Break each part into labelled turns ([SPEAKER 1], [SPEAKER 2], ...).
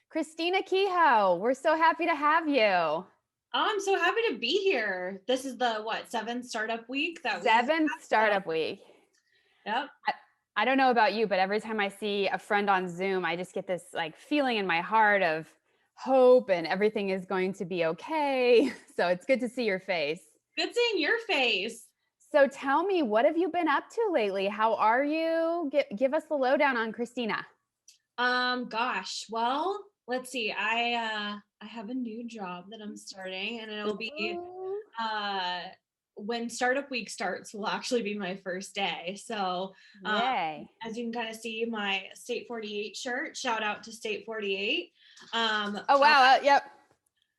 [SPEAKER 1] Christina Kehoe, we're so happy to have you.
[SPEAKER 2] I'm so happy to be here. This is the seventh startup week that we've
[SPEAKER 1] Seventh
[SPEAKER 2] had. So,
[SPEAKER 1] startup week.
[SPEAKER 2] yep.
[SPEAKER 1] I, I don't know about you, but every time I see a friend on Zoom, I just get this like feeling in my heart of hope and everything is going to be okay. So it's good to see your face.
[SPEAKER 2] Good seeing your face.
[SPEAKER 1] So tell me, what have you been up to lately? How are you? Give us the lowdown on Christina.
[SPEAKER 2] Gosh. Well, let's see. I have a new job that I'm starting, and it'll be
[SPEAKER 1] Ooh.
[SPEAKER 2] uh when startup week starts will actually be my first day. So um
[SPEAKER 1] Yay.
[SPEAKER 2] as you can kind of see my State 48 shirt, shout out to State 48.
[SPEAKER 1] Oh, wow. Yep.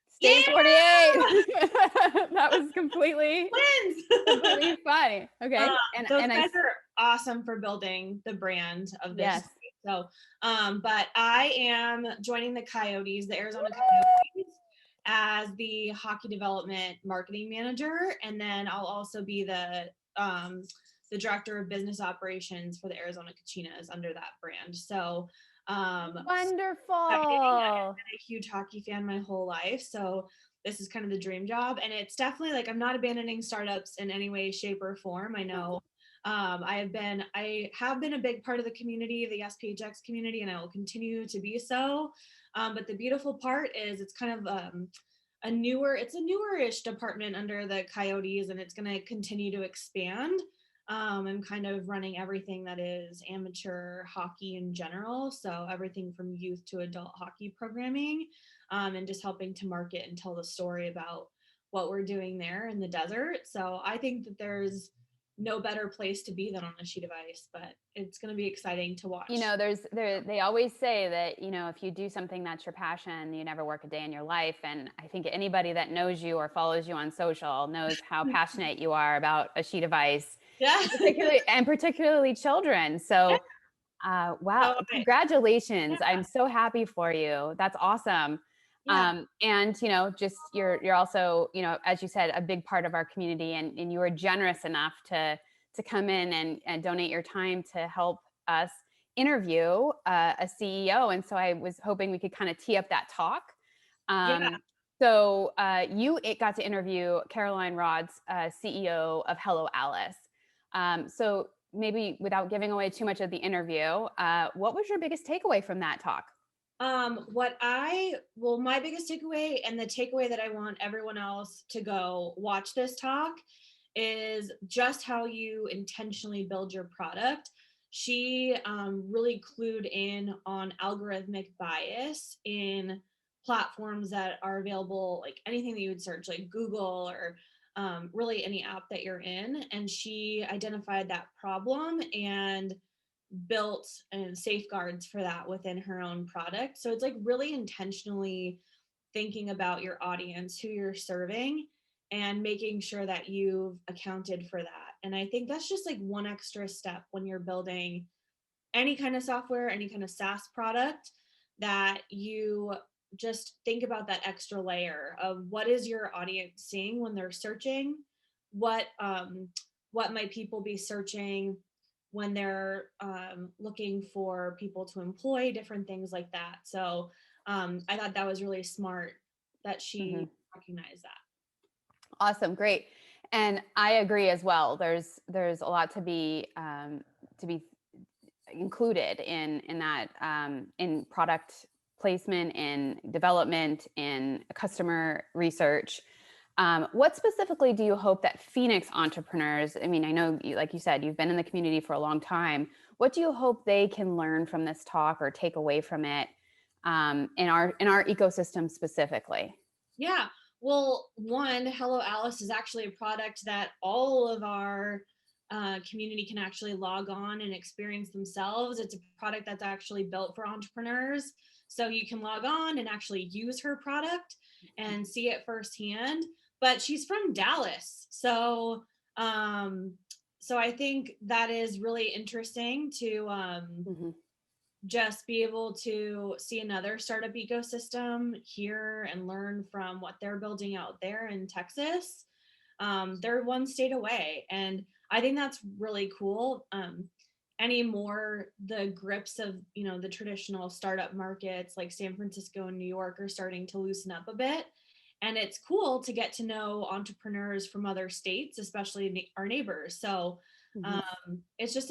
[SPEAKER 1] State
[SPEAKER 2] Yeah,
[SPEAKER 1] 48. That was completely
[SPEAKER 2] wins.
[SPEAKER 1] funny. Okay.
[SPEAKER 2] Those
[SPEAKER 1] And I
[SPEAKER 2] guys are awesome for building the brand of this.
[SPEAKER 1] yes.
[SPEAKER 2] So, but I am joining the Coyotes, the Arizona Coyotes, as the hockey development marketing manager, and then I'll also be the director of business operations for the Arizona Cochinas under that brand. So, exciting. I've
[SPEAKER 1] Wonderful.
[SPEAKER 2] been a huge hockey fan my whole life, so this is kind of the dream job, and it's definitely like I'm not abandoning startups in any way, shape, or form. I know I have been a big part of the community, the SPHX community, and I will continue to be so. But the beautiful part is it's kind of it's a newer-ish department under the Coyotes, and it's going to continue to expand. I'm kind of running everything that is amateur hockey in general. So everything from youth to adult hockey programming, and just helping to market and tell the story about what we're doing there in the desert. So I think that there's no better place to be than on a sheet of ice, but it's going to be exciting to watch.
[SPEAKER 1] They always say that, if you do something that's your passion, you never work a day in your life. And I think anybody that knows you or follows you on social knows how passionate you are about a sheet of ice,
[SPEAKER 2] Yeah.
[SPEAKER 1] particularly children. So, wow,
[SPEAKER 2] So
[SPEAKER 1] congratulations.
[SPEAKER 2] yeah.
[SPEAKER 1] I'm so happy for you. That's awesome.
[SPEAKER 2] Yeah.
[SPEAKER 1] And just you're also, as you said, a big part of our community, and you were generous enough to come in and donate your time to help us interview a CEO. And so I was hoping we could kind of tee up that talk.
[SPEAKER 2] Yeah.
[SPEAKER 1] You got to interview Carolyn Rodz, CEO of Hello Alice. So maybe without giving away too much of the interview, what was your biggest takeaway from that talk?
[SPEAKER 2] My biggest takeaway, and the takeaway that I want everyone else to go watch this talk, is just how you intentionally build your product. She really clued in on algorithmic bias in platforms that are available, like anything that you would search, like Google or really any app that you're in. And she identified that problem and built safeguards for that within her own product. So it's like really intentionally thinking about your audience, who you're serving, and making sure that you've accounted for that. And I think that's just like one extra step when you're building any kind of software, any kind of SaaS product, that you just think about that extra layer of what is your audience seeing when they're searching, what might people be searching when they're looking for people to employ, different things like that. So I thought that was really smart that she
[SPEAKER 1] Mm-hmm.
[SPEAKER 2] recognized that.
[SPEAKER 1] Awesome, great, and I agree as well. There's a lot to be included in that, in product placement, in development, in customer research. What specifically do you hope that Phoenix entrepreneurs, I mean, I know, like you said, you've been in the community for a long time. What do you hope they can learn from this talk or take away from it, in our ecosystem specifically?
[SPEAKER 2] Yeah. Well, one, Hello Alice is actually a product that all of our community can actually log on and experience themselves. It's a product that's actually built for entrepreneurs. So you can log on and actually use her product and see it firsthand. But she's from Dallas. Um, so I think that is really interesting to
[SPEAKER 1] Mm-hmm.
[SPEAKER 2] just be able to see another startup ecosystem here and learn from what they're building out there in Texas. They're one state away, and I think that's really cool. anymore the grips of, you know, the traditional startup markets like San Francisco and New York are starting to loosen up a bit. And it's cool to get to know entrepreneurs from other states, especially our neighbors. So it's just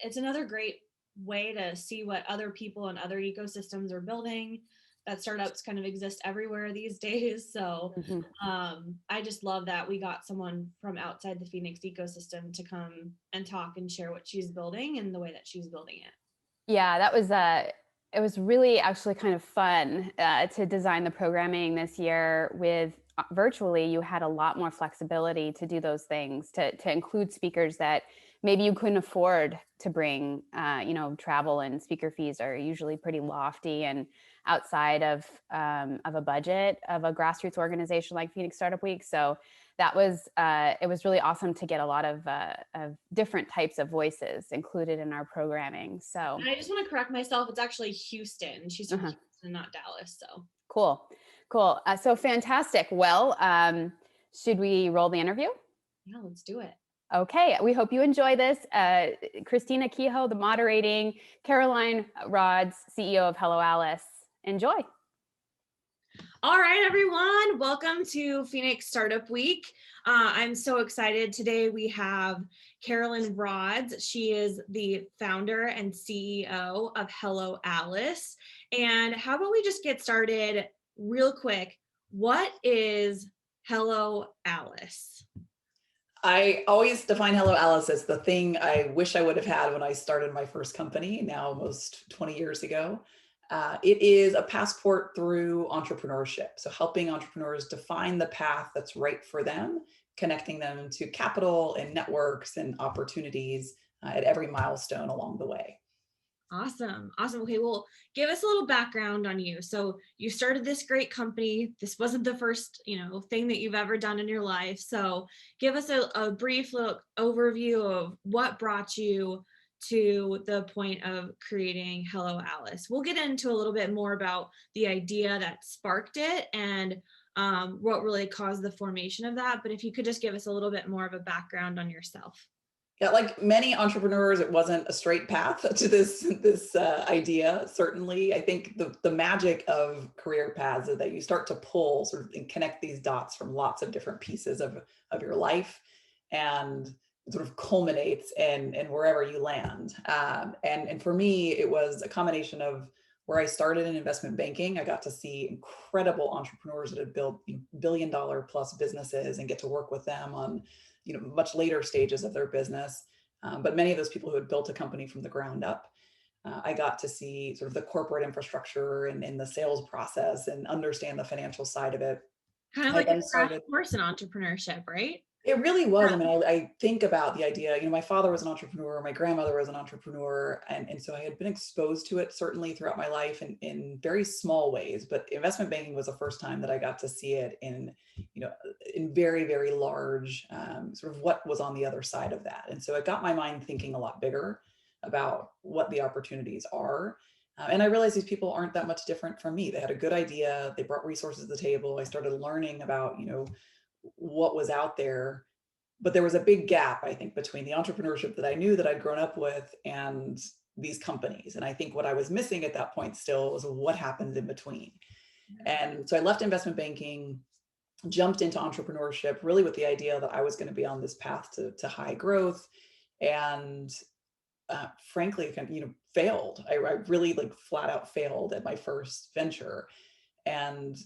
[SPEAKER 2] it's another great way to see what other people and other ecosystems are building. That startups kind of exist everywhere these days. So I just love that we got someone from outside the Phoenix ecosystem to come and talk and share what she's building and the way that she's building it.
[SPEAKER 1] Yeah, that was it was really actually kind of fun to design the programming this year with virtually. You had a lot more flexibility to do those things, to include speakers that maybe you couldn't afford to bring. You know, travel and speaker fees are usually pretty lofty and outside of a budget of a grassroots organization like Phoenix Startup Week. So that was it was really awesome to get a lot of different types of voices included in our programming. So
[SPEAKER 2] and I just want to correct myself. It's actually Houston. She's from Houston, not Dallas. So
[SPEAKER 1] cool. So fantastic. Well, should we roll the interview?
[SPEAKER 2] Yeah, let's do it.
[SPEAKER 1] Okay, we hope you enjoy this. Christina Kehoe, the moderating, Carolyn Rodz, CEO of Hello Alice. Enjoy.
[SPEAKER 2] All right, everyone. Welcome to Phoenix Startup Week. I'm so excited. Today we have Carolyn Rodz. She is the founder and CEO of Hello Alice. And how about we just get started real quick? What is Hello Alice?
[SPEAKER 3] I always define Hello Alice as the thing I wish I would have had when I started my first company, now almost 20 years ago. It is a passport through entrepreneurship. So helping entrepreneurs define the path that's right for them, connecting them to capital and networks and opportunities at every milestone along the way.
[SPEAKER 2] Awesome. Okay, well, give us a little background on you. So you started this great company. This wasn't the first, thing that you've ever done in your life. So give us a brief little overview of what brought you to the point of creating Hello Alice. We'll get into a little bit more about the idea that sparked it and what really caused the formation of that. But if you could just give us a little bit more of a background on yourself.
[SPEAKER 3] Yeah, like many entrepreneurs, it wasn't a straight path to this idea. Certainly, I think the magic of career paths is that you start to pull sort of and connect these dots from lots of different pieces of your life, and it sort of culminates in wherever you land. And for me, it was a combination of where I started in investment banking. I got to see incredible entrepreneurs that had built billion-dollar plus businesses and get to work with them on much later stages of their business. But many of those people who had built a company from the ground up, I got to see sort of the corporate infrastructure and the sales process and understand the financial side of it.
[SPEAKER 2] Kind of like a crash course in entrepreneurship, right?
[SPEAKER 3] It really was. I mean, I think about the idea, my father was an entrepreneur, my grandmother was an entrepreneur. And so I had been exposed to it certainly throughout my life in very small ways, but investment banking was the first time that I got to see it in very, very large, sort of what was on the other side of that. And so it got my mind thinking a lot bigger about what the opportunities are. And I realized these people aren't that much different from me. They had a good idea. They brought resources to the table. I started learning about, what was out there, but there was a big gap, I think, between the entrepreneurship that I knew that I'd grown up with and these companies. And I think what I was missing at that point still was what happens in between. And so I left investment banking, jumped into entrepreneurship, really with the idea that I was going to be on this path to high growth, and frankly, failed. I really flat out failed at my first venture. And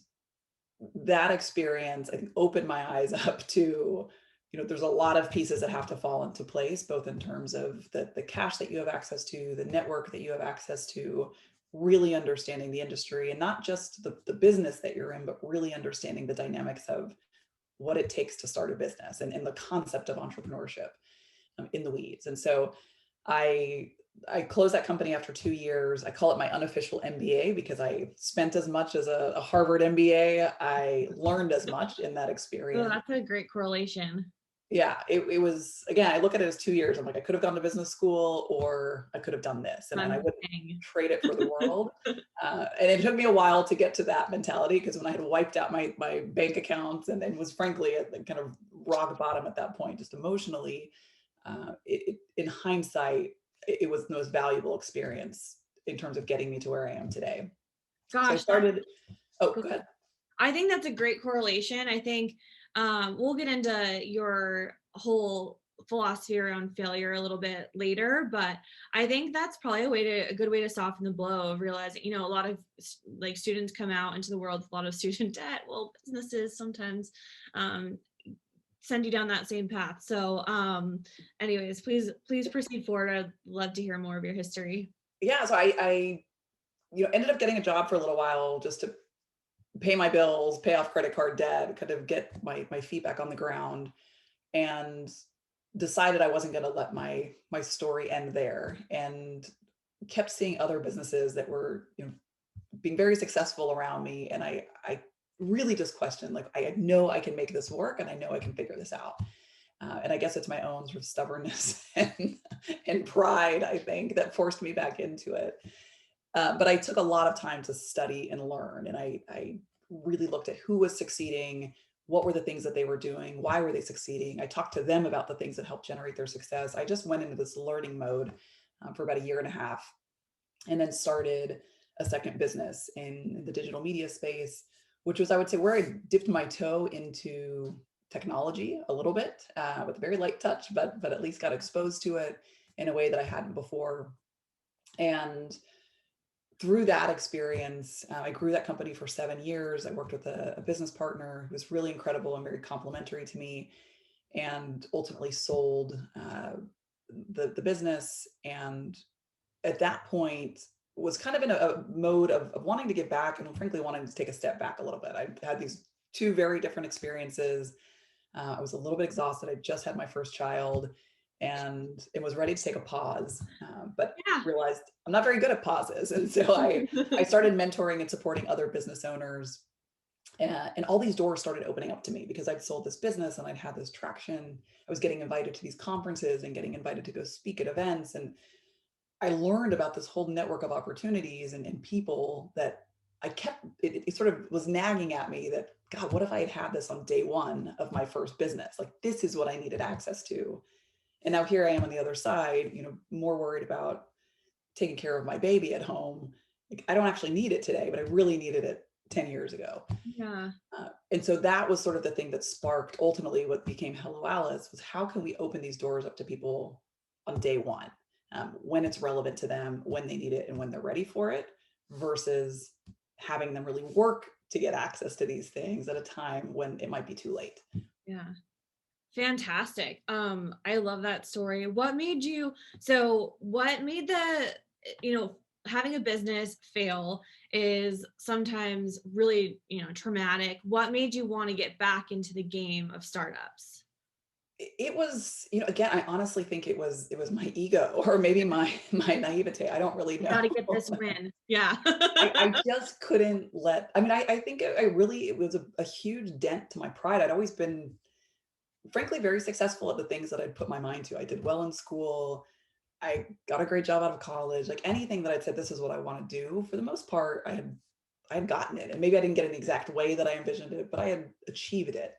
[SPEAKER 3] that experience, I think, opened my eyes up to, there's a lot of pieces that have to fall into place, both in terms of the cash that you have access to, the network that you have access to, really understanding the industry and not just the business that you're in, but really understanding the dynamics of what it takes to start a business and the concept of entrepreneurship in the weeds. And so I closed that company after 2 years. I call it my unofficial MBA because I spent as much as a Harvard MBA. I learned as much in that experience.
[SPEAKER 2] Oh, that's a great correlation.
[SPEAKER 3] Yeah, it was, again, I look at it as 2 years. I'm like, I could have gone to business school or I could have done this. And I wouldn't trade it for the world. And it took me a while to get to that mentality because when I had wiped out my bank accounts and was frankly at the kind of rock bottom at that point, just emotionally, in hindsight, it was the most valuable experience in terms of getting me to where I am today.
[SPEAKER 2] Gosh,
[SPEAKER 3] So I started, oh, go ahead.
[SPEAKER 2] I think that's a great correlation. I think we'll get into your whole philosophy around failure a little bit later, but I think that's probably a good way to soften the blow of realizing, you know, a lot of like students come out into the world with a lot of student debt. Well, businesses sometimes send you down that same path. So anyways, please proceed forward. I'd love to hear more of your history.
[SPEAKER 3] Yeah, so I ended up getting a job for a little while just to pay my bills, pay off credit card debt, kind of get my feet back on the ground, and decided I wasn't going to let my story end there, and kept seeing other businesses that were, being very successful around me. And I really just questioned, like, I know I can make this work, and I know I can figure this out. And I guess it's my own sort of stubbornness and pride, I think, that forced me back into it. But I took a lot of time to study and learn. And I really looked at who was succeeding, what were the things that they were doing, why were they succeeding. I talked to them about the things that helped generate their success. I just went into this learning mode for about a year and a half, and then started a second business in the digital media space, which was, I would say, where I dipped my toe into technology a little bit with a very light touch, but at least got exposed to it in a way that I hadn't before. And through that experience, I grew that company for 7 years. I worked with a business partner who was really incredible and very complimentary to me, and ultimately sold the business. And at that point, was kind of in a mode of wanting to get back, and frankly wanting to take a step back a little bit. I had these two very different experiences. I was a little bit exhausted. I just had my first child, and it was ready to take a pause, but realized I'm not very good at pauses. And so I started mentoring and supporting other business owners. And all these doors started opening up to me because I'd sold this business and I'd had this traction. I was getting invited to these conferences and getting invited to go speak at events. And I learned about this whole network of opportunities and people that I kept, it sort of was nagging at me that, God, what if I had had this on day one of my first business? Like, this is what I needed access to. And now here I am on the other side, more worried about taking care of my baby at home. Like, I don't actually need it today, but I really needed it 10 years ago.
[SPEAKER 2] Yeah.
[SPEAKER 3] And so that was sort of the thing that sparked ultimately what became Hello Alice, was how can we open these doors up to people on day one, when it's relevant to them, when they need it, and when they're ready for it, versus having them really work to get access to these things at a time when it might be too late.
[SPEAKER 2] Yeah. Fantastic. I love that story. What made the, having a business fail is sometimes really, traumatic. What made you want to get back into the game of startups?
[SPEAKER 3] It was, again, I honestly think it was my ego, or maybe my naivete. I don't really know.
[SPEAKER 2] Got to get this win. Yeah.
[SPEAKER 3] I just couldn't I think it was a huge dent to my pride. I'd always been, frankly, very successful at the things that I'd put my mind to. I did well in school. I got a great job out of college. Like, anything that I'd said, this is what I want to do, for the most part, I had gotten it. And maybe I didn't get it in the exact way that I envisioned it, but I had achieved it.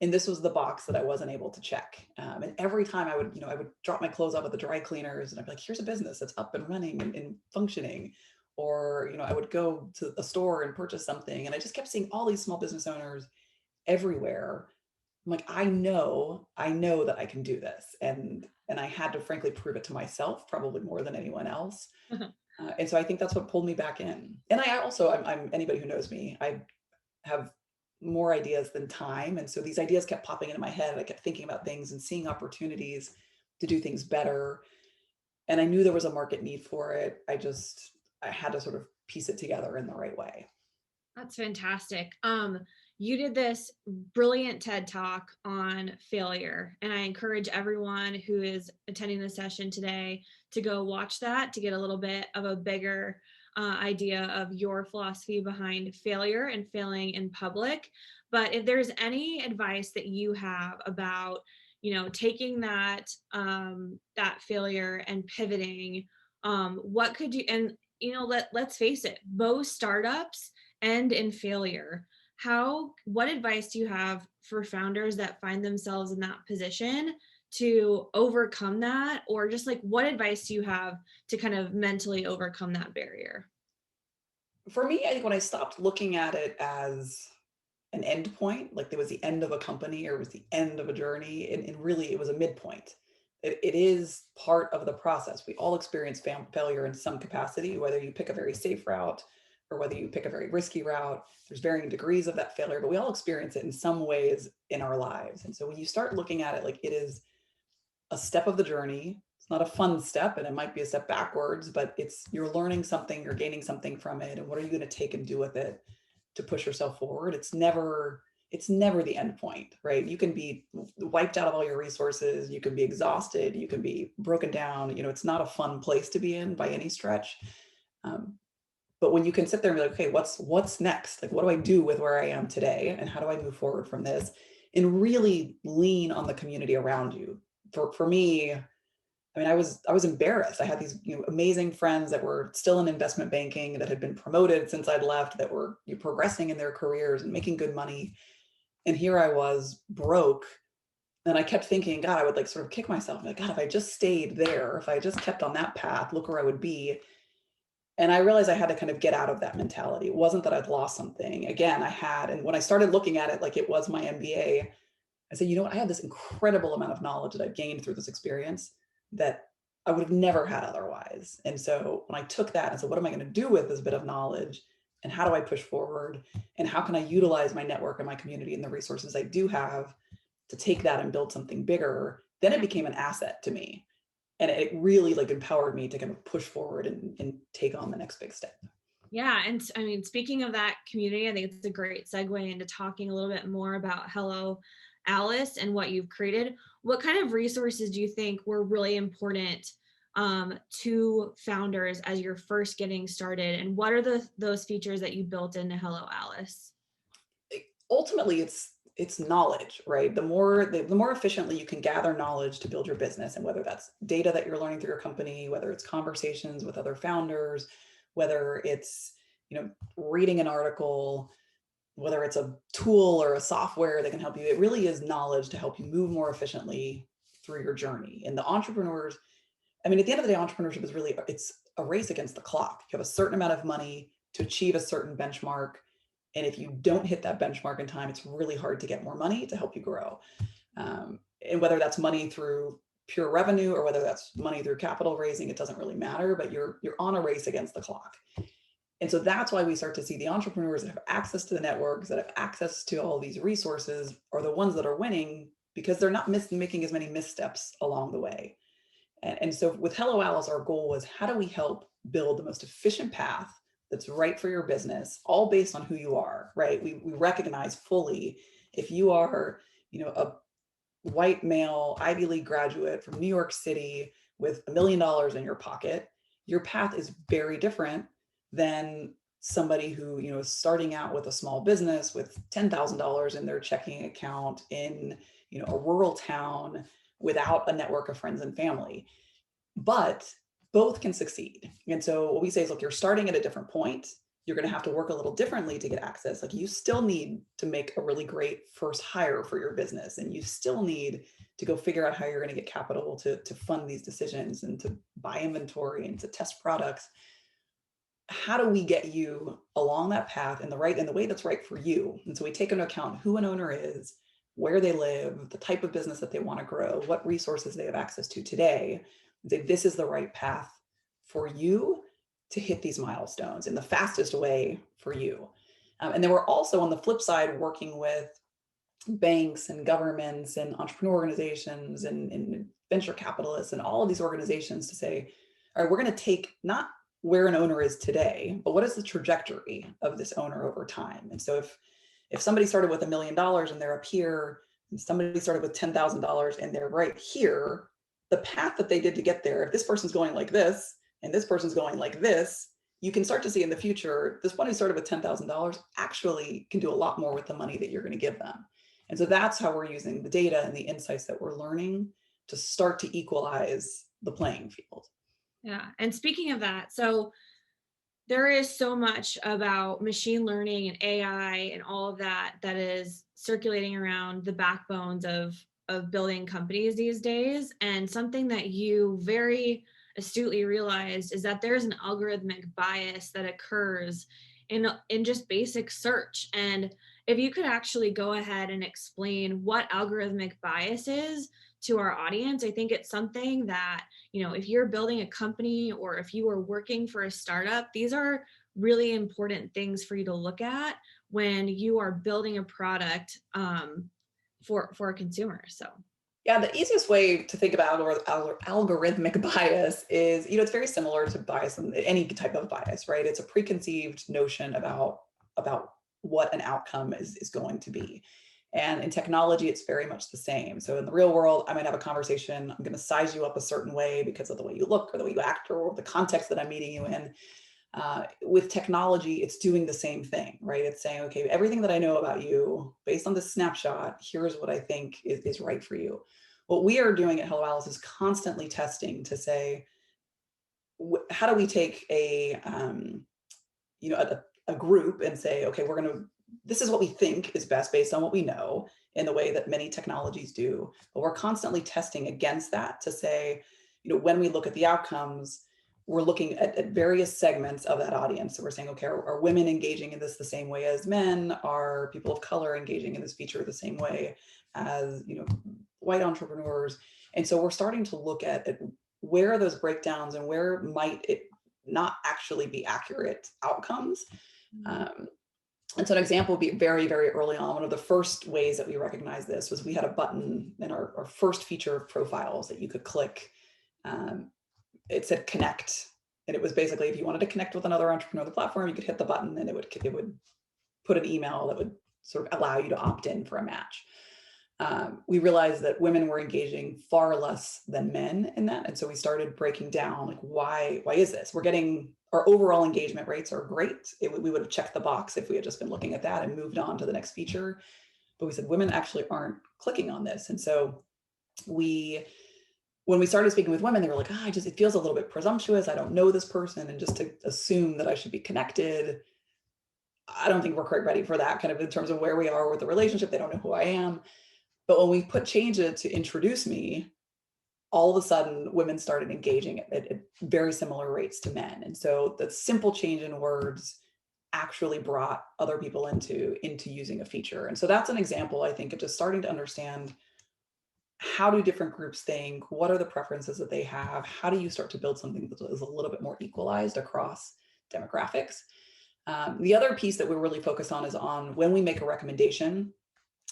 [SPEAKER 3] And this was the box that I wasn't able to check. And every time I would drop my clothes off at the dry cleaners, and I'd be like, here's a business that's up and running and functioning. Or, I would go to a store and purchase something. And I just kept seeing all these small business owners everywhere. I'm like, I know that I can do this. And I had to frankly prove it to myself, probably more than anyone else. And so I think that's what pulled me back in. And I'm anybody who knows me, I have more ideas than time. And so these ideas kept popping into my head. I kept thinking about things and seeing opportunities to do things better. And I knew there was a market need for it. I had to sort of piece it together in the right way.
[SPEAKER 2] That's fantastic. You did this brilliant TED Talk on failure, and I encourage everyone who is attending the session today to go watch that to get a little bit of a bigger idea of your philosophy behind failure and failing in public. But if there's any advice that you have about, taking that failure and pivoting, what could you, and let's face it, most startups end in failure. What advice do you have for founders that find themselves in that position to overcome that? Or just like, what advice do you have to kind of mentally overcome that barrier?
[SPEAKER 3] For me, I think when I stopped looking at it as an end point, like there was the end of a company or it was the end of a journey, and really it was a midpoint. It is part of the process. We all experience failure in some capacity, whether you pick a very safe route or whether you pick a very risky route. There's varying degrees of that failure, but we all experience it in some ways in our lives. And so when you start looking at it like it is a step of the journey, it's not a fun step and it might be a step backwards, but it's you're learning something, you're gaining something from it, and what are you going to take and do with it to push yourself forward? It's never the end point, right? You can be wiped out of all your resources, you can be exhausted, you can be broken down. It's not a fun place to be in by any stretch. But when you can sit there and be like, okay, what's next? Like, what do I do with where I am today, and how do I move forward from this? And really lean on the community around you. For me, I mean, I was embarrassed. I had these amazing friends that were still in investment banking, that had been promoted since I'd left, that were progressing in their careers and making good money. And here I was broke. And I kept thinking, God, I would like sort of kick myself. Like, God, if I just stayed there, if I just kept on that path, look where I would be. And I realized I had to kind of get out of that mentality. It wasn't that I'd lost something. Again, and when I started looking at it like it was my MBA, I said, you know what? I have this incredible amount of knowledge that I've gained through this experience that I would have never had otherwise. And so when I took that and said, what am I going to do with this bit of knowledge? And how do I push forward? And how can I utilize my network and my community and the resources I do have to take that and build something bigger? Then it became an asset to me. And it really like empowered me to kind of push forward and take on the next big step.
[SPEAKER 2] Yeah. And I mean, speaking of that community, I think it's a great segue into talking a little bit more about Hello Alice and what you've created. What kind of resources do you think were really important to founders as you're first getting started? And what are those features that you built into Hello Alice?
[SPEAKER 3] Ultimately, it's knowledge, right? The more efficiently you can gather knowledge to build your business, and whether that's data that you're learning through your company, whether it's conversations with other founders, whether it's reading an article, whether it's a tool or a software that can help you, it really is knowledge to help you move more efficiently through your journey. And the entrepreneurs, I mean, at the end of the day, entrepreneurship is really, it's a race against the clock. You have a certain amount of money to achieve a certain benchmark. And if you don't hit that benchmark in time, it's really hard to get more money to help you grow. And whether that's money through pure revenue or whether that's money through capital raising, it doesn't really matter, but you're on a race against the clock. And so that's why we start to see the entrepreneurs that have access to the networks, that have access to all these resources, are the ones that are winning, because they're not making as many missteps along the way. And so with Hello Alice, our goal was, how do we help build the most efficient path that's right for your business, all based on who you are, right? We recognize fully, if you are, a white male Ivy League graduate from New York City with $1 million in your pocket, your path is very different than somebody who is starting out with a small business with $10,000 in their checking account in a rural town without a network of friends and family. But both can succeed. And so what we say is, look, you're starting at a different point. You're going to have to work a little differently to get access. Like, you still need to make a really great first hire for your business, and you still need to go figure out how you're going to get capital to fund these decisions and to buy inventory and to test products. How do we get you along that path in the way that's right for you? And so we take into account who an owner is, where they live, the type of business that they want to grow, what resources they have access to today. This is the right path for you to hit these milestones in the fastest way for you. And then we're also, on the flip side, working with banks and governments and entrepreneur organizations and venture capitalists and all of these organizations to say, all right, we're going to take not where an owner is today, but what is the trajectory of this owner over time? And so if somebody started with $1 million and they're up here, and somebody started with $10,000 and they're right here, the path that they did to get there, if this person's going like this and this person's going like this, you can start to see in the future, this one who started with $10,000 actually can do a lot more with the money that you're going to give them. And so that's how we're using the data and the insights that we're learning to start to equalize the playing field.
[SPEAKER 2] Yeah. And speaking of that, so there is so much about machine learning and AI and all of that is circulating around the backbones of of building companies these days. And something that you very astutely realized is that there's an algorithmic bias that occurs in just basic search. And if you could actually go ahead and explain what algorithmic bias is to our audience, I think it's something that, if you're building a company or if you are working for a startup, these are really important things for you to look at when you are building a product for a consumer. So
[SPEAKER 3] yeah, the easiest way to think about algorithmic bias is, it's very similar to bias in any type of bias, right? It's a preconceived notion about what an outcome is going to be. And in technology, it's very much the same. So in the real world, I might have a conversation. I'm going to size you up a certain way because of the way you look or the way you act or the context that I'm meeting you in. With technology, it's doing the same thing, right? It's saying, okay, everything that I know about you based on this snapshot, here's what I think is right for you. What we are doing at Hello Alice is constantly testing to say, how do we take a group and say, okay, this is what we think is best based on what we know in the way that many technologies do. But we're constantly testing against that to say, when we look at the outcomes, we're looking at various segments of that audience. So we're saying, okay, are women engaging in this the same way as men? Are people of color engaging in this feature the same way as, white entrepreneurs? And so we're starting to look at where are those breakdowns and where might it not actually be accurate outcomes. And so an example would be very, very early on. One of the first ways that we recognized this was we had a button in our first feature of profiles that you could click. It said connect. And it was basically, if you wanted to connect with another entrepreneur on the platform, you could hit the button and it would put an email that would sort of allow you to opt in for a match. We realized that women were engaging far less than men in that. And so we started breaking down, like, why is this? Our overall engagement rates are great. We would have checked the box if we had just been looking at that and moved on to the next feature. But we said, women actually aren't clicking on this. And so when we started speaking with women, they were like, it feels a little bit presumptuous. I don't know this person. And just to assume that I should be connected, I don't think we're quite ready for that, kind of in terms of where we are with the relationship. They don't know who I am. But when we put change it to introduce me, all of a sudden women started engaging at very similar rates to men. And so the simple change in words actually brought other people into using a feature. And so that's an example, I think, of just starting to understand, how do different groups think? What are the preferences that they have? How do you start to build something that is a little bit more equalized across demographics? The other piece that we're really focused on is on when we make a recommendation,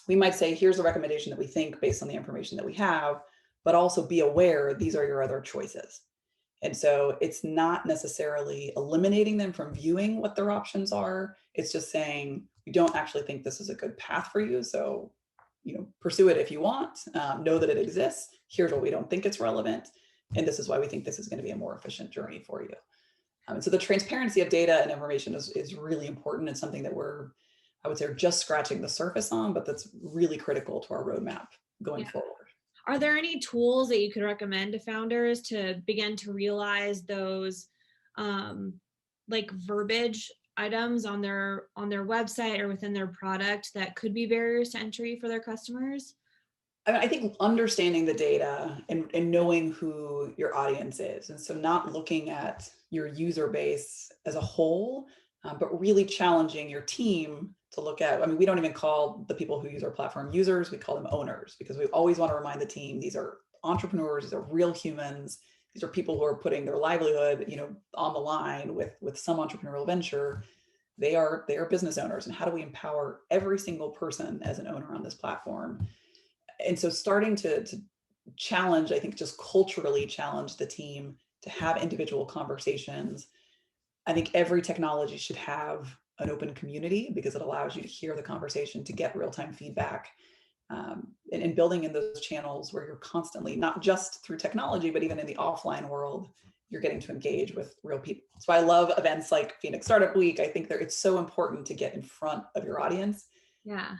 [SPEAKER 3] we might say, here's a recommendation that we think based on the information that we have, but also be aware these are your other choices. And so it's not necessarily eliminating them from viewing what their options are. It's just saying, we don't actually think this is a good path for you. So, pursue it if you want, know that it exists. Here's what we don't think it's relevant. And this is why we think this is going to be a more efficient journey for you. So the transparency of data and information is really important. It's something that I would say, are just scratching the surface on, but that's really critical to our roadmap going forward.
[SPEAKER 2] Are there any tools that you could recommend to founders to begin to realize those verbiage items on their website or within their product that could be barriers to entry for their customers?
[SPEAKER 3] I think understanding the data and knowing who your audience is. And so not looking at your user base as a whole, but really challenging your team to look at, we don't even call the people who use our platform users, we call them owners, because we always want to remind the team, these are entrepreneurs, these are real humans. These are people who are putting their livelihood, on the line with some entrepreneurial venture. They are business owners. And how do we empower every single person as an owner on this platform? And so starting to challenge, I think, just culturally challenge the team to have individual conversations. I think every technology should have an open community because it allows you to hear the conversation, to get real-time feedback, and building in those channels where you're constantly, not just through technology, but even in the offline world, you're getting to engage with real people. So I love events like Phoenix Startup Week. I think it's so important to get in front of your audience.
[SPEAKER 2] Yeah.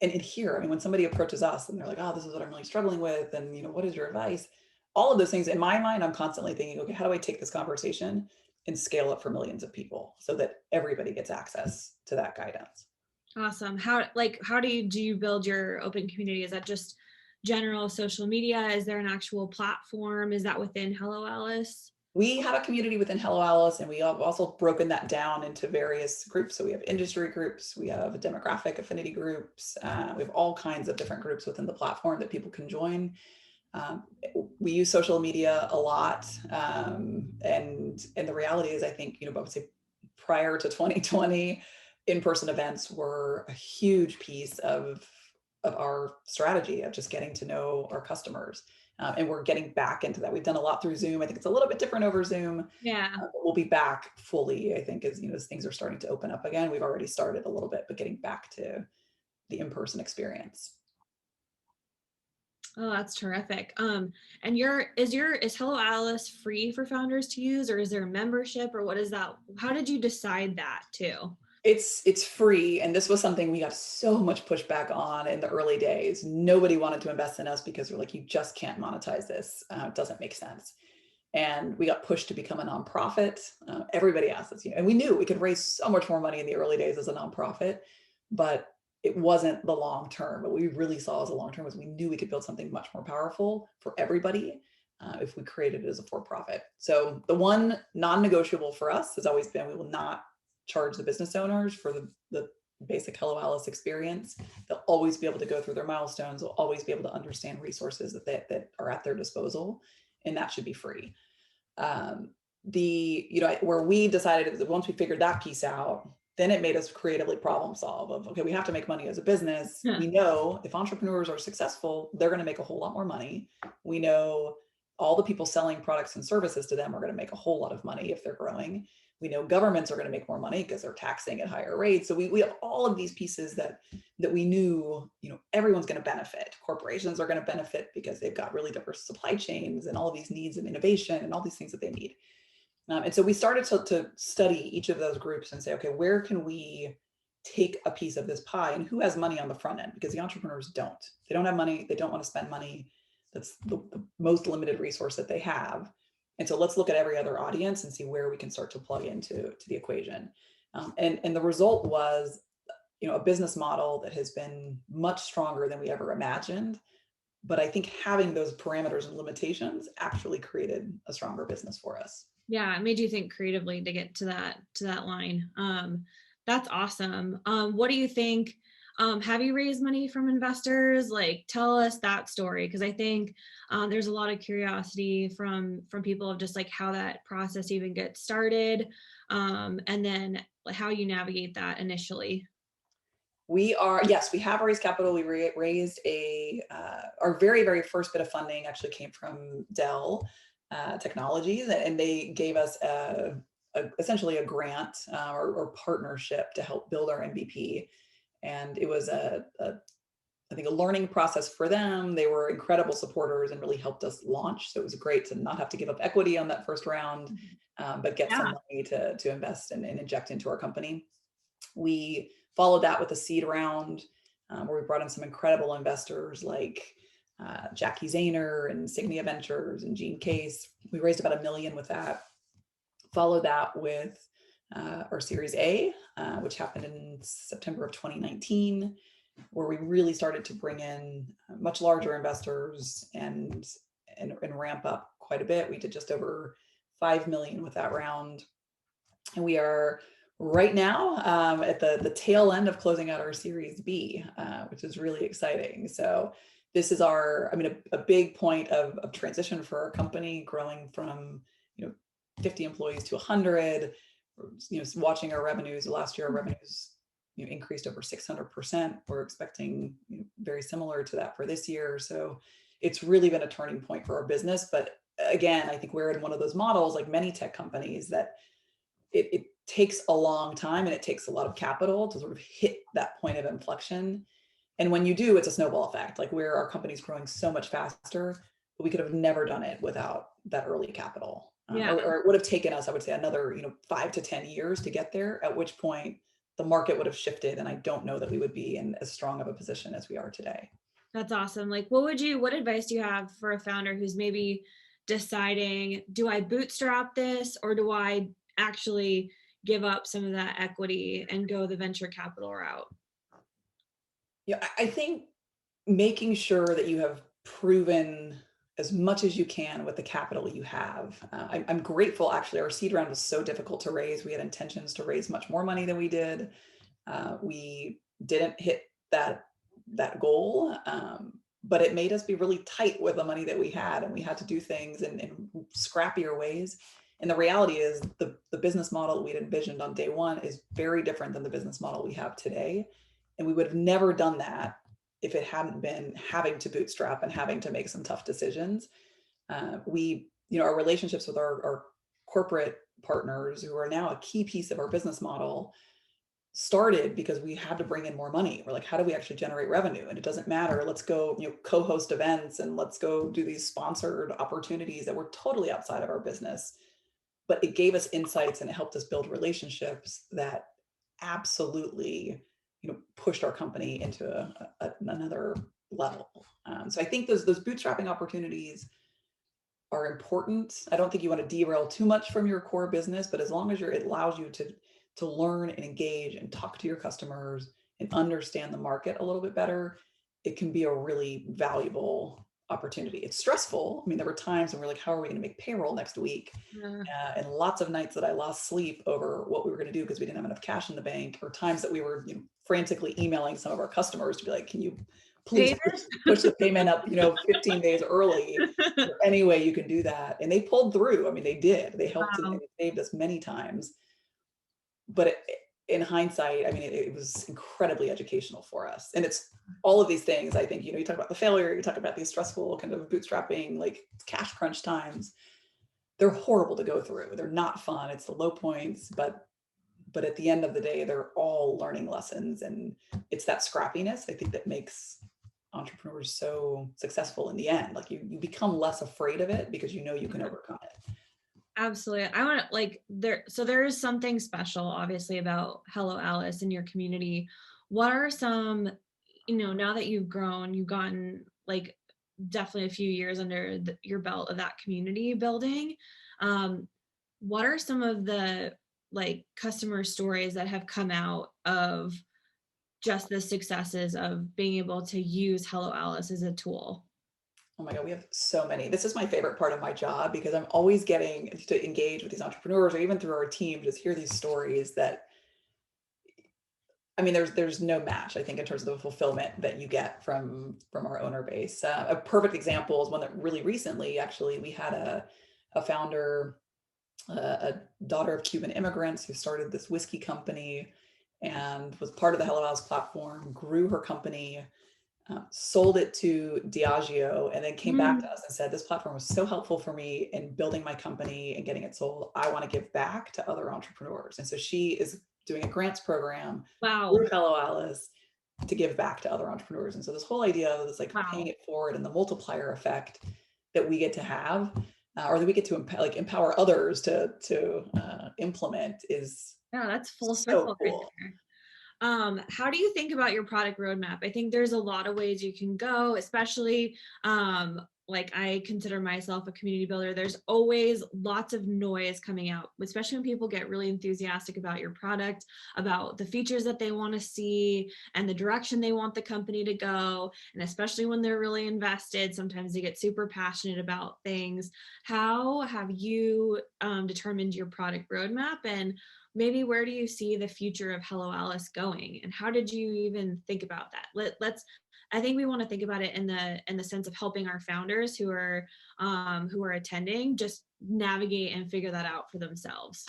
[SPEAKER 3] And hear, when somebody approaches us and they're like, this is what I'm really struggling with. And, what is your advice? All of those things in my mind, I'm constantly thinking, okay, how do I take this conversation and scale it for millions of people so that everybody gets access to that guidance?
[SPEAKER 2] Awesome. How do you build your open community? Is that just general social media? Is there an actual platform? Is that within Hello Alice?
[SPEAKER 3] We have a community within Hello Alice, and we have also broken that down into various groups. So we have industry groups, we have demographic affinity groups, we have all kinds of different groups within the platform that people can join. We use social media a lot, and the reality is, I think, I would say prior to 2020, in-person events were a huge piece of our strategy of just getting to know our customers. And we're getting back into that. We've done a lot through Zoom. I think it's a little bit different over Zoom.
[SPEAKER 2] Yeah.
[SPEAKER 3] But we'll be back fully, I think, as things are starting to open up again. We've already started a little bit, but getting back to the in-person experience.
[SPEAKER 2] Oh, that's terrific. And is Hello Alice free for founders to use, or is there a membership, or what is that? How did you decide that too?
[SPEAKER 3] It's free, and this was something we got so much pushback on in the early days. Nobody wanted to invest in us because we're like, you just can't monetize this. It doesn't make sense. And we got pushed to become a nonprofit. Everybody asked us, and we knew we could raise so much more money in the early days as a nonprofit, but it wasn't the long term. What we really saw as a long term was we knew we could build something much more powerful for everybody if we created it as a for-profit. So the one non-negotiable for us has always been, we will not charge the business owners for the basic Hello Alice experience. They'll always be able to go through their milestones. They'll always be able to understand resources that are at their disposal, and that should be free. Where we decided is that once we figured that piece out, then it made us creatively problem solve of, okay, we have to make money as a business.
[SPEAKER 2] Yeah.
[SPEAKER 3] We know if entrepreneurs are successful, they're going to make a whole lot more money. We know all the people selling products and services to them are going to make a whole lot of money if they're growing. We know governments are going to make more money because they're taxing at higher rates. So we have all of these pieces that we knew, everyone's going to benefit. Corporations are going to benefit because they've got really diverse supply chains and all of these needs of innovation and all these things that they need. And so we started to study each of those groups and say, okay, where can we take a piece of this pie, and who has money on the front end? Because the entrepreneurs don't. They don't have money. They don't want to spend money. That's the most limited resource that they have. And so let's look at every other audience and see where we can start to plug into the equation. And the result was, a business model that has been much stronger than we ever imagined. But I think having those parameters and limitations actually created a stronger business for us.
[SPEAKER 2] Yeah, it made you think creatively to get to that line. That's awesome. What do you think? Have you raised money from investors? Like, tell us that story, because I think there's a lot of curiosity from people of just like how that process even gets started, and then how you navigate that initially.
[SPEAKER 3] We have raised capital. We raised our very, very first bit of funding actually came from Dell Technologies, and they gave us essentially a grant or partnership to help build our MVP. And it was I think a learning process for them. They were incredible supporters and really helped us launch. So it was great to not have to give up equity on that first round, but get some money to invest and inject into our company. We followed that with a seed round where we brought in some incredible investors like Jackie Zahner and Signia Ventures and Gene Case. We raised about $1 million with that. Followed that with our Series A, which happened in September of 2019, where we really started to bring in much larger investors and ramp up quite a bit. We did just over $5 million with that round. And we are right now at the tail end of closing out our Series B, which is really exciting. So this is a big point of transition for our company, growing from 50 employees to 100. Watching our revenues. Last year, our revenues increased over 600%. We're expecting very similar to that for this year. So it's really been a turning point for our business. But again, I think we're in one of those models, like many tech companies, that it takes a long time and it takes a lot of capital to sort of hit that point of inflection. And when you do, it's a snowball effect. Like where our company's growing so much faster, but we could have never done it without that early capital. Or it would have taken us, I would say, another 5 to 10 years to get there, at which point the market would have shifted. And I don't know that we would be in as strong of a position as we are today.
[SPEAKER 2] That's awesome. Like, what advice do you have for a founder who's maybe deciding, do I bootstrap this, or do I actually give up some of that equity and go the venture capital route?
[SPEAKER 3] Yeah, I think making sure that you have proven as much as you can with the capital you have. I'm grateful, actually. Our seed round was so difficult to raise. We had intentions to raise much more money than we did. We didn't hit that goal, but it made us be really tight with the money that we had, and we had to do things in scrappier ways. And the reality is the business model we'd envisioned on day one is very different than the business model we have today. And we would have never done that if it hadn't been having to bootstrap and having to make some tough decisions. Our relationships with our corporate partners, who are now a key piece of our business model, started because we had to bring in more money. We're like, how do we actually generate revenue? And it doesn't matter. Let's go, co-host events, and let's go do these sponsored opportunities that were totally outside of our business. But it gave us insights, and it helped us build relationships that absolutely, pushed our company into another level. So I think those bootstrapping opportunities are important. I don't think you want to derail too much from your core business, but as long as it allows you to learn and engage and talk to your customers and understand the market a little bit better, it can be a really valuable opportunity. It's stressful. I mean, there were times when we're like, how are we going to make payroll next week? And lots of nights that I lost sleep over what we were going to do because we didn't have enough cash in the bank, or times that we were frantically emailing some of our customers to be like, can you please push the payment up, 15 days early? Any way you can do that. And they pulled through. I mean, they did. They helped us, and they saved us many times. But in hindsight, I mean, it was incredibly educational for us. And it's all of these things. I think, you talk about the failure, you talk about these stressful kind of bootstrapping, like cash crunch times. They're horrible to go through. They're not fun. It's the low points, but at the end of the day, they're all learning lessons. And it's that scrappiness, I think, that makes entrepreneurs so successful in the end. Like you become less afraid of it because you can overcome it.
[SPEAKER 2] Absolutely. I want to there is something special, obviously, about Hello Alice in your community. What are some, now that you've grown, you've gotten definitely a few years under your belt of that community building. What are some of the customer stories that have come out of just the successes of being able to use Hello Alice as a tool?
[SPEAKER 3] Oh my God, we have so many. This is my favorite part of my job, because I'm always getting to engage with these entrepreneurs, or even through our team, just hear these stories that, I mean, there's no match, I think, in terms of the fulfillment that you get from our owner base. A perfect example is one that really recently, actually, we had a founder, a daughter of Cuban immigrants, who started this whiskey company and was part of the Hello Alice platform, grew her company, sold it to Diageo, and then came back to us and said, this platform was so helpful for me in building my company and getting it sold. I want to give back to other entrepreneurs. And so she is doing a grants program through Hello Alice to give back to other entrepreneurs. And so this whole idea of this paying it forward and the multiplier effect that we get to have, or that we get to empower others to implement, is
[SPEAKER 2] that's full
[SPEAKER 3] so
[SPEAKER 2] circle
[SPEAKER 3] cool.
[SPEAKER 2] right there. How do you think about your product roadmap? I think there's a lot of ways you can go, especially I consider myself a community builder. There's always lots of noise coming out, especially when people get really enthusiastic about your product, about the features that they want to see and the direction they want the company to go. And especially when they're really invested, sometimes they get super passionate about things. How have you determined your product roadmap, and maybe where do you see the future of Hello Alice going, and how did you even think about that? I think we want to think about it in the sense of helping our founders who are attending just navigate and figure that out for themselves.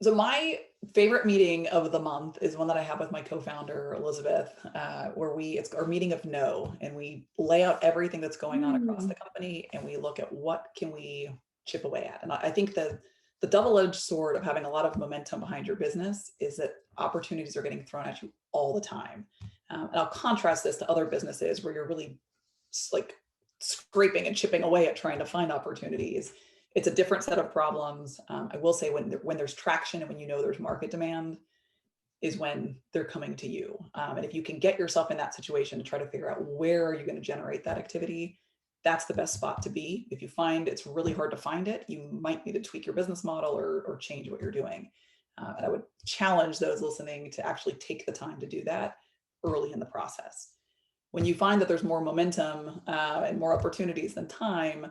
[SPEAKER 3] So my favorite meeting of the month is one that I have with my co-founder, Elizabeth, where it's our meeting of no, and we lay out everything that's going on across the company, and we look at what can we chip away at. And I think the double-edged sword of having a lot of momentum behind your business is that opportunities are getting thrown at you all the time. And I'll contrast this to other businesses where you're really scraping and chipping away at trying to find opportunities. It's a different set of problems. I will say when there's traction and when there's market demand is when they're coming to you. And if you can get yourself in that situation to try to figure out where you're going to generate that activity, that's the best spot to be. If you find it's really hard to find it, you might need to tweak your business model or change what you're doing. And I would challenge those listening to actually take the time to do that early in the process. When you find that there's more momentum and more opportunities than time,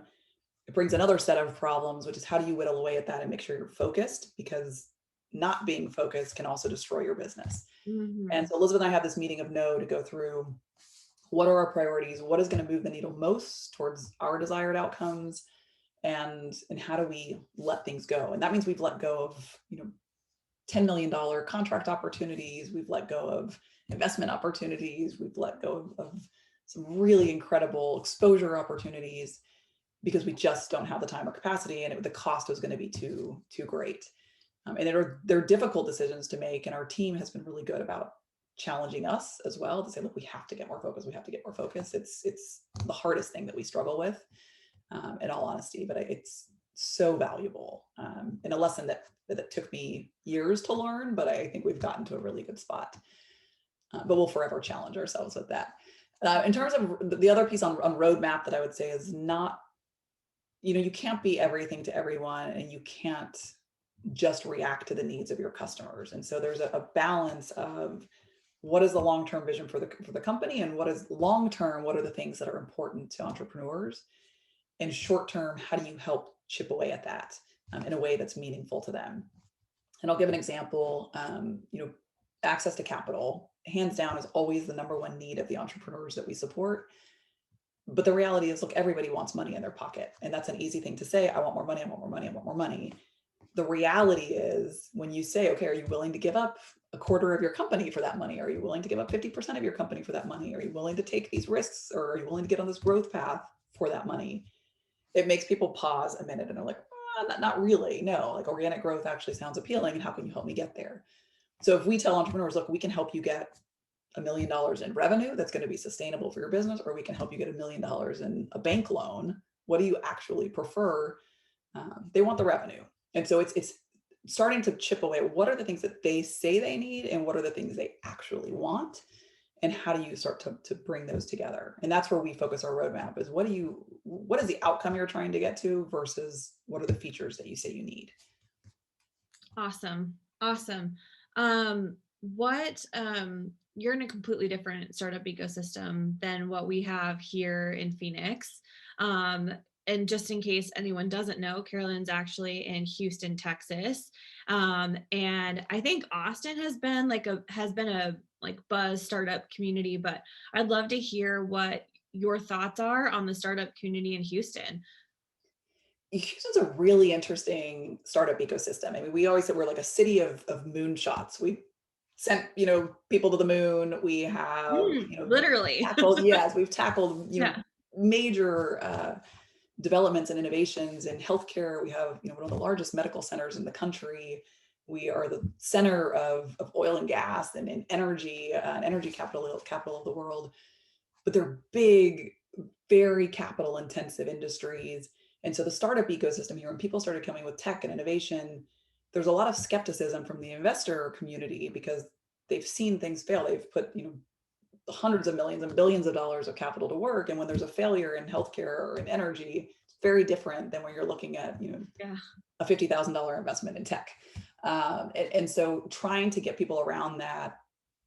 [SPEAKER 3] it brings another set of problems, which is how do you whittle away at that and make sure you're focused, because not being focused can also destroy your business.
[SPEAKER 2] Mm-hmm.
[SPEAKER 3] And so Elizabeth and I have this meeting of no to go through what are our priorities, what is going to move the needle most towards our desired outcomes, and how do we let things go. And that means we've let go of, $10 million contract opportunities. We've let go of investment opportunities. We've let go of some really incredible exposure opportunities because we just don't have the time or capacity, and the cost was going to be too great. And they're difficult decisions to make. And our team has been really good about challenging us as well to say, look, we have to get more focused. We have to get more focused. It's the hardest thing that we struggle with, in all honesty, but it's so valuable, and a lesson that took me years to learn, but I think we've gotten to a really good spot. But we'll forever challenge ourselves with that. In terms of the other piece on roadmap that I would say is not, you can't be everything to everyone, and you can't just react to the needs of your customers. And so there's a balance of what is the long-term vision for the company, and what is long-term, what are the things that are important to entrepreneurs, and short-term, how do you help chip away at that in a way that's meaningful to them. And I'll give an example. Access to capital, hands down, is always the number one need of the entrepreneurs that we support. But the reality is, look, everybody wants money in their pocket. And that's an easy thing to say. I want more money, I want more money, I want more money. The reality is, when you say, okay, are you willing to give up a quarter of your company for that money? Are you willing to give up 50% of your company for that money? Are you willing to take these risks? Or are you willing to get on this growth path for that money? It makes people pause a minute and they're like, not really. No, like organic growth actually sounds appealing. And how can you help me get there? So if we tell entrepreneurs, look, we can help you get $1 million in revenue that's going to be sustainable for your business, or we can help you get $1 million in a bank loan, what do you actually prefer? They want the revenue. And so it's starting to chip away. What are the things that they say they need, and what are the things they actually want? And how do you start to bring those together? And that's where we focus our roadmap, is what is the outcome you're trying to get to versus what are the features that you say you need?
[SPEAKER 2] Awesome. You're in a completely different startup ecosystem than what we have here in Phoenix. And just in case anyone doesn't know, Carolyn's actually in Houston, Texas. And I think Austin has been a buzz startup community, but I'd love to hear what your thoughts are on the startup community in Houston.
[SPEAKER 3] Houston's a really interesting startup ecosystem. I mean, we always said we're like a city of moonshots. We sent, people to the moon. We have,
[SPEAKER 2] literally.
[SPEAKER 3] we've tackled, major developments and innovations in healthcare. We have, one of the largest medical centers in the country. We are the center of oil and gas and energy, energy capital of the world. But they're big, very capital intensive industries. And so the startup ecosystem here, when people started coming with tech and innovation, there's a lot of skepticism from the investor community because they've seen things fail. They've put, hundreds of millions and billions of dollars of capital to work. And when there's a failure in healthcare or in energy, it's very different than when you're looking at, a $50,000 investment in tech. And so trying to get people around that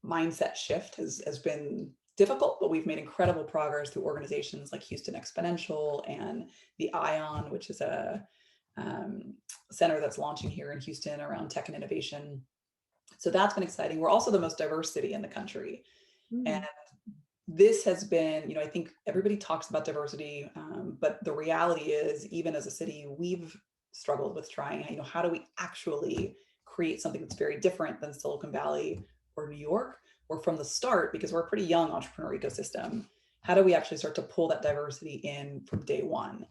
[SPEAKER 3] mindset shift has been difficult, but we've made incredible progress through organizations like Houston Exponential and the ION, which is a center that's launching here in Houston around tech and innovation. So that's been exciting. We're also the most diverse city in the country. And this has been, I think everybody talks about diversity, but the reality is, even as a city, we've struggled with trying, how do we actually create something that's very different than Silicon Valley or New York, or from the start, because we're a pretty young entrepreneur ecosystem, how do we actually start to pull that diversity in from day one?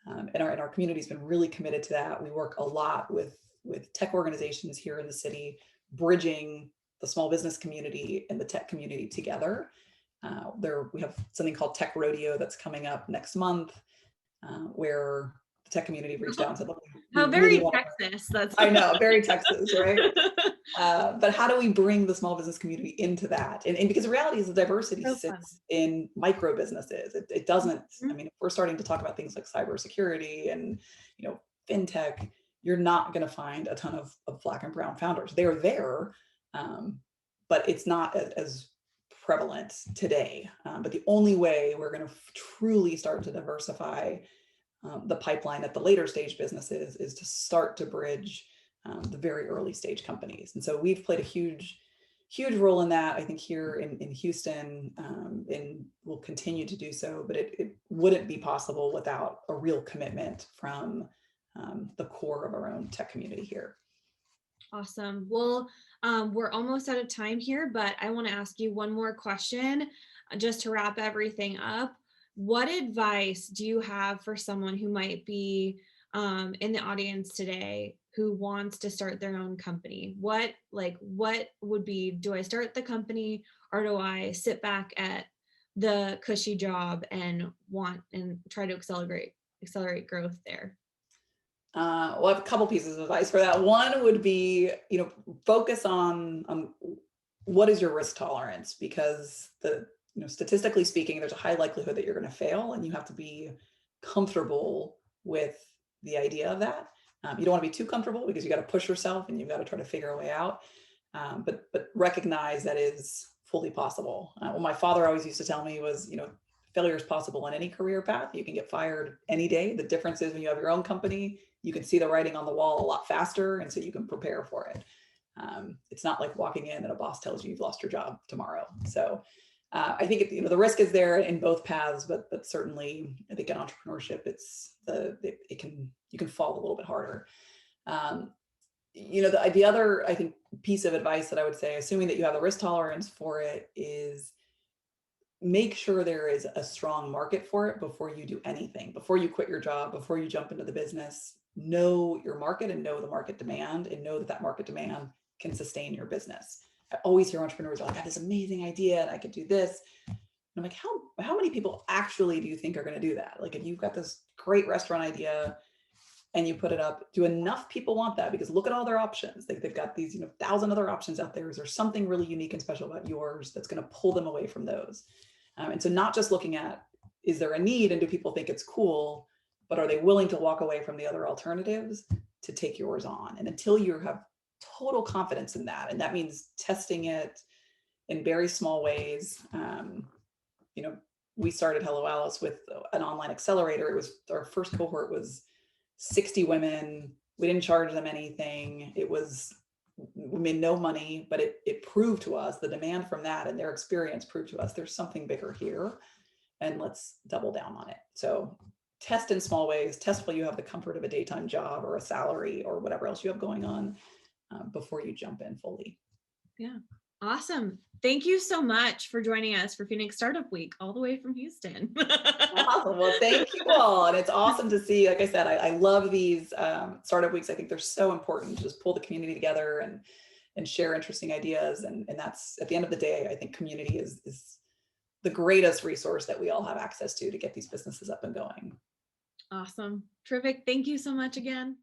[SPEAKER 3] And our community has been really committed to that. We work a lot with tech organizations here in the city, bridging the small business community and the tech community together. We have something called Tech Rodeo that's coming up next month, where the tech community reached out and said, look,
[SPEAKER 2] how very Texas.
[SPEAKER 3] I know, very Texas, right? But how do we bring the small business community into that? And because the reality is the diversity sits in micro businesses. It doesn't, I mean, if we're starting to talk about things like cybersecurity and, fintech, you're not going to find a ton of Black and brown founders. They're there, but it's not as prevalent today. But the only way we're going to truly start to diversify the pipeline at the later stage businesses is to start to bridge the very early stage companies. And so we've played a huge role in that, I think, here in Houston, and will continue to do so, but it wouldn't be possible without a real commitment from the core of our own tech community here.
[SPEAKER 2] Awesome. Well, we're almost out of time here, but I want to ask you one more question just to wrap everything up. What advice do you have for someone who might be in the audience today who wants to start their own company? What would be, do I start the company or do I sit back at the cushy job and try to accelerate growth there?
[SPEAKER 3] Well, I have a couple pieces of advice for that. One would be, focus on what is your risk tolerance, because statistically speaking, there's a high likelihood that you're going to fail, and you have to be comfortable with the idea of that. You don't want to be too comfortable because you got to push yourself and you've got to try to figure a way out. But recognize that is fully possible. What my father always used to tell me was, failure is possible in any career path. You can get fired any day. The difference is when you have your own company, you can see the writing on the wall a lot faster, and so you can prepare for it. It's not like walking in and a boss tells you you've lost your job tomorrow. So I think the risk is there in both paths, but certainly I think in entrepreneurship, you can fall a little bit harder. The other, I think, piece of advice that I would say, assuming that you have the risk tolerance for it, is make sure there is a strong market for it before you do anything. Before you quit your job, before you jump into the business, know your market and know the market demand, and know that market demand can sustain your business. I always hear entrepreneurs like, I have this amazing idea and I could do this. And I'm like, how many people actually do you think are going to do that? Like, if you've got this great restaurant idea and you put it up, do enough people want that? Because look at all their options. They've got these 1,000 other options out there. Is there something really unique and special about yours that's going to pull them away from those? And so not just looking at, is there a need and do people think it's cool, but are they willing to walk away from the other alternatives to take yours on? And until you have total confidence in that, and that means testing it in very small ways. We started Hello Alice with an online accelerator. It was, our first cohort was 60 women. We didn't charge them anything. We made no money, but it proved to us, the demand from that and their experience proved to us there's something bigger here, and let's double down on it. So test in small ways, test while you have the comfort of a daytime job or a salary or whatever else you have going on, before you jump in fully.
[SPEAKER 2] Yeah. Awesome. Thank you so much for joining us for Phoenix Startup Week, all the way from Houston.
[SPEAKER 3] Awesome. Well, thank you all. And it's awesome to see, like I said, I love these startup weeks. I think they're so important to just pull the community together and share interesting ideas. And that's, at the end of the day, I think community is the greatest resource that we all have access to get these businesses up and going.
[SPEAKER 2] Awesome. Terrific. Thank you so much again.